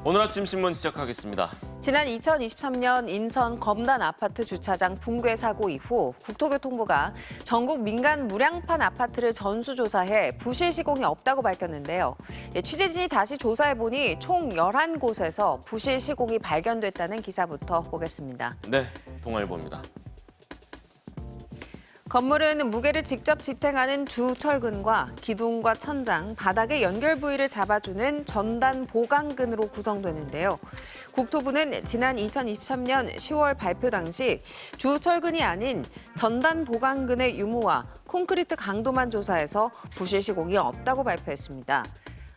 오늘 아침 신문 시작하겠습니다. 지난 2023년 인천 검단 아파트 주차장 붕괴 사고 이후 국토교통부가 전국 민간 무량판 아파트를 전수조사해 부실 시공이 없다고 밝혔는데요. 취재진이 다시 조사해보니 총 11곳에서 부실 시공이 발견됐다는 기사부터 보겠습니다. 네, 동아일보입니다. 건물은 무게를 직접 지탱하는 주 철근과 기둥과 천장, 바닥의 연결 부위를 잡아주는 전단 보강근으로 구성되는데요. 국토부는 지난 2023년 10월 발표 당시 주 철근이 아닌 전단 보강근의 유무와 콘크리트 강도만 조사해서 부실 시공이 없다고 발표했습니다.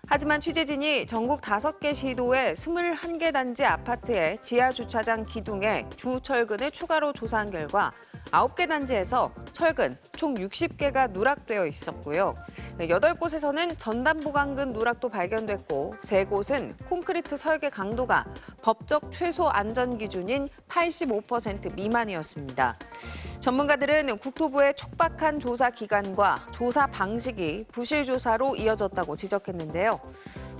하지만 취재진이 전국 5개 시도의 21개 단지 아파트의 지하 주차장 기둥에 주 철근을 추가로 조사한 결과 9개 단지에서 철근 총 60개가 누락되어 있었고요. 8곳에서는 전단 보강근 누락도 발견됐고 3곳은 콘크리트 설계 강도가 법적 최소 안전 기준인 85% 미만이었습니다. 전문가들은 국토부의 촉박한 조사 기간과 조사 방식이 부실 조사로 이어졌다고 지적했는데요.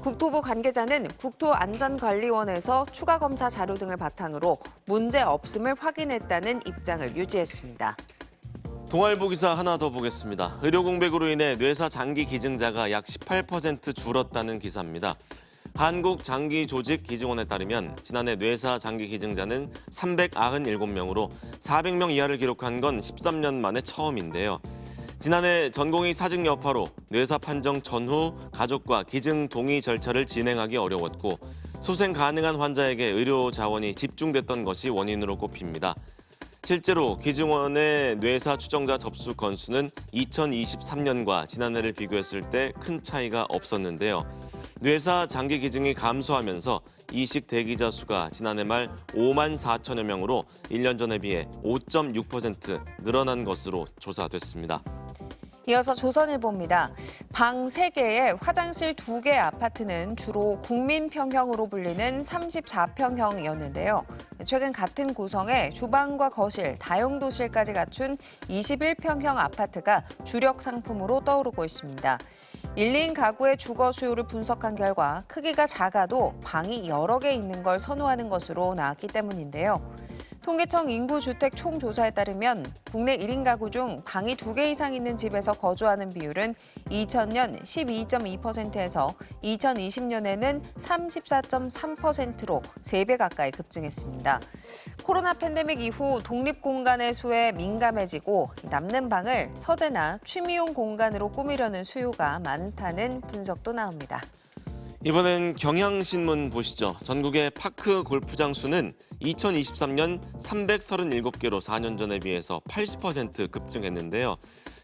국토부 관계자는 국토안전관리원에서 추가 검사 자료 등을 바탕으로 문제 없음을 확인했다는 입장을 유지했습니다. 동아일보 기사 하나 더 보겠습니다. 의료 공백으로 인해 뇌사 장기 기증자가 약 18% 줄었다는 기사입니다. 한국장기조직기증원에 따르면 지난해 뇌사 장기 기증자는 397명으로 400명 이하를 기록한 건 13년 만에 처음인데요. 지난해 전공의 사직 여파로 뇌사 판정 전후 가족과 기증 동의 절차를 진행하기 어려웠고 소생 가능한 환자에게 의료 자원이 집중됐던 것이 원인으로 꼽힙니다. 실제로 기증원의 뇌사 추정자 접수 건수는 2023년과 지난해를 비교했을 때 큰 차이가 없었는데요. 뇌사 장기 기증이 감소하면서 이식 대기자 수가 지난해 말 5만 4천여 명으로 1년 전에 비해 5.6% 늘어난 것으로 조사됐습니다. 이어서 조선일보입니다. 방 3개에 화장실 2개 아파트는 주로 국민평형으로 불리는 34평형이었는데요. 최근 같은 구성에 주방과 거실, 다용도실까지 갖춘 21평형 아파트가 주력 상품으로 떠오르고 있습니다. 1인 가구의 주거 수요를 분석한 결과 크기가 작아도 방이 여러 개 있는 걸 선호하는 것으로 나왔기 때문인데요. 통계청 인구주택 총조사에 따르면 국내 1인 가구 중 방이 2개 이상 있는 집에서 거주하는 비율은 2000년 12.2%에서 2020년에는 34.3%로 3배 가까이 급증했습니다. 코로나 팬데믹 이후 독립공간의 수에 민감해지고 남는 방을 서재나 취미용 공간으로 꾸미려는 수요가 많다는 분석도 나옵니다. 이번엔 경향신문 보시죠. 전국의 파크 골프장 수는 2023년 337개로 4년 전에 비해서 80% 급증했는데요.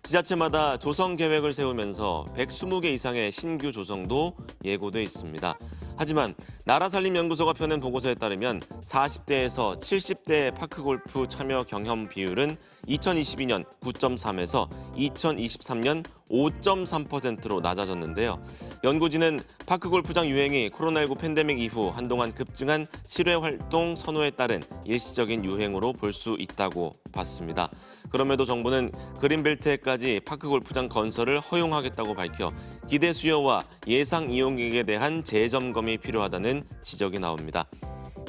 지자체마다 조성 계획을 세우면서 120개 이상의 신규 조성도 예고돼 있습니다. 하지만 나라살림연구소가 펴낸 보고서에 따르면 40대에서 70대 파크골프 참여 경험 비율은 2022년 9.3에서 2023년 5.3%로 낮아졌는데요. 연구진은 파크골프장 유행이 코로나19 팬데믹 이후 한동안 급증한 실외활동 선호에 따른 일시적인 유행으로 볼 수 있다고 봤습니다. 그럼에도 정부는 그린벨트에까지 파크골프장 건설을 허용하겠다고 밝혀 기대 수요와 예상 이용객에 대한 재점검이 필요하다는 지적이 나옵니다.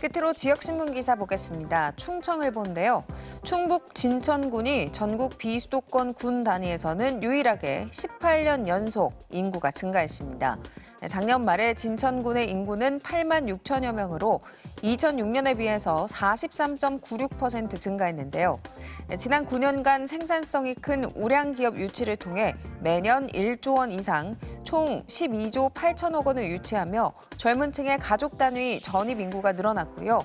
끝으로 지역신문 기사 보겠습니다. 충청일보인데요. 충북 진천군이 전국 비수도권 군 단위에서는 유일하게 18년 연속 인구가 증가했습니다. 작년 말에 진천군의 인구는 8만 6천여 명으로 2006년에 비해서 43.96% 증가했는데요. 지난 9년간 생산성이 큰 우량기업 유치를 통해 매년 1조 원 이상 총 12조 8천억 원을 유치하며 젊은 층의 가족 단위 전입 인구가 늘어났고요.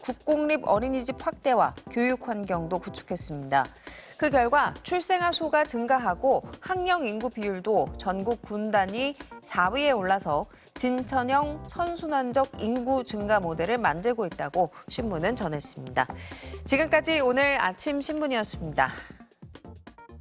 국공립 어린이집 확대와 교육 환경도 구축했습니다. 그 결과 출생아 수가 증가하고 학령 인구 비율도 전국 군 단위 4위에 올라서 진천형 선순환적 인구 증가 모델을 만들고 있다고 신문은 전했습니다. 지금까지 오늘 아침 신문이었습니다.